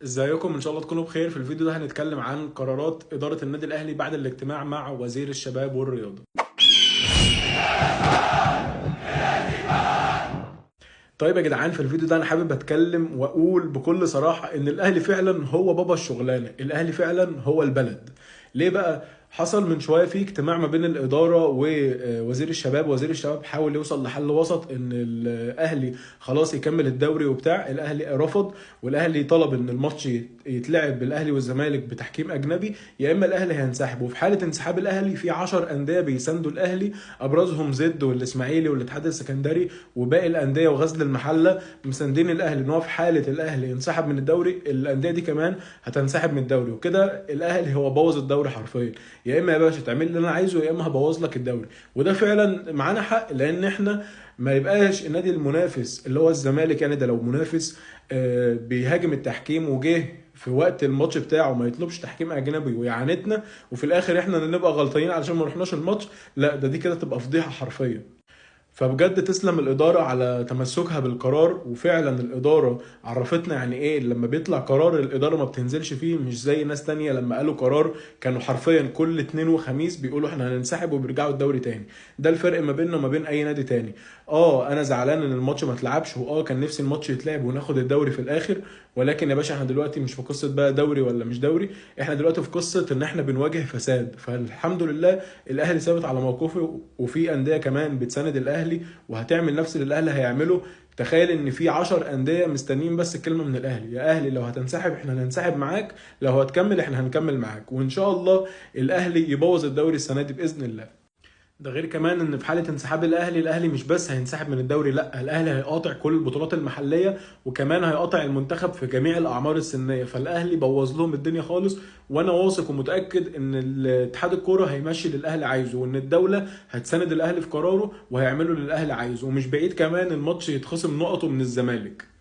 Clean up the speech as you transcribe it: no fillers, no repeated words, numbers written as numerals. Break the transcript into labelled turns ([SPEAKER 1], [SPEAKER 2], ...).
[SPEAKER 1] ازيكم؟ ان شاء الله تكونوا بخير. في الفيديو ده هنتكلم عن قرارات إدارة النادي الأهلي بعد الاجتماع مع وزير الشباب والرياضة. طيب يا جدعان، في الفيديو ده انا حابب اتكلم واقول بكل صراحة ان الاهلي فعلا هو بابا الشغلانة، الاهلي فعلا هو البلد. ليه بقى؟ حصل من شوية في اجتماع ما بين الإدارة ووزير الشباب. وزير الشباب حاول يوصل لحل وسط ان الاهلي خلاص يكمل الدوري وبتاع. الاهلي رفض، والاهلي طلب ان الماتش يتلعب بالاهلي والزمالك بتحكيم اجنبي، يا اما الاهلي هينسحب. وفي حالة انسحاب الاهلي في 10 أندية بيساندوا الاهلي، ابرزهم زد والاسماعيلي والاتحاد السكندري وباقي الانديه وغزل المحله مساندين الاهلي. ان هو في حاله الاهلي انسحب من الدوري، الانديه دي كمان هتنسحب من الدوري، وكده الاهلي هو بوظ الدوري حرفيا. يا اما يا باشا تعمل اللي انا عايزه، يا اما هبوظ لك الدوري. وده فعلا معانا حق، لان احنا ما يبقاش النادي المنافس اللي هو الزمالك، يعني ده لو منافس بيهاجم التحكيم وجه في وقت الماتش بتاعه ما يطلبش تحكيم اجنبي ويعاندنا، وفي الاخر احنا اللي نبقى غلطانين علشان ما رحناش الماتش. لا، دي كده تبقى فضيحه حرفيا. فبجد تسلم الإدارة على تمسكها بالقرار. وفعلا الإدارة عرفتنا يعني إيه لما بيطلع قرار الإدارة ما بتنزلش فيه، مش زي ناس تانية لما قالوا قرار كانوا حرفيا كل اتنين وخميس بيقولوا احنا هننسحب وبيرجعوا الدوري تاني. ده الفرق ما بيننا وما بين أي نادي تاني. أنا زعلان إن الماتش ما اتلعبش، كان نفسي الماتش يتلعب وناخد الدوري في الآخر. ولكن يا باشا احنا دلوقتي مش في قصة بقى دوري ولا مش دوري، احنا دلوقتي في قصة إن احنا بنواجه فساد. فالحمد لله الاهلي ثابت على موقفه، وفي انديه كمان بتساند الاهلي وهتعمل نفس اللي الاهلي هيعمله. تخيل ان في 10 انديه مستنيين بس الكلمه من الاهلي: يا اهلي لو هتنسحب احنا هننسحب معاك، لو هتكمل احنا هنكمل معاك. وان شاء الله الاهلي يبوظ الدوري السنه دي باذن الله. ده غير كمان ان في حاله انسحاب الاهلي مش بس هينسحب من الدوري، لا، الاهلي هيقاطع كل البطولات المحليه، وكمان هيقاطع المنتخب في جميع الاعمار السنيه. فالاهلي بوظ لهم الدنيا خالص. وانا واثق ومتاكد ان اتحاد الكوره هيمشي اللي الاهلي عايزه، وان الدوله هتساند الاهلي في قراره وهيعملوا اللي الاهلي عايزه. ومش بعيد كمان الماتش يتخصم نقطه من الزمالك.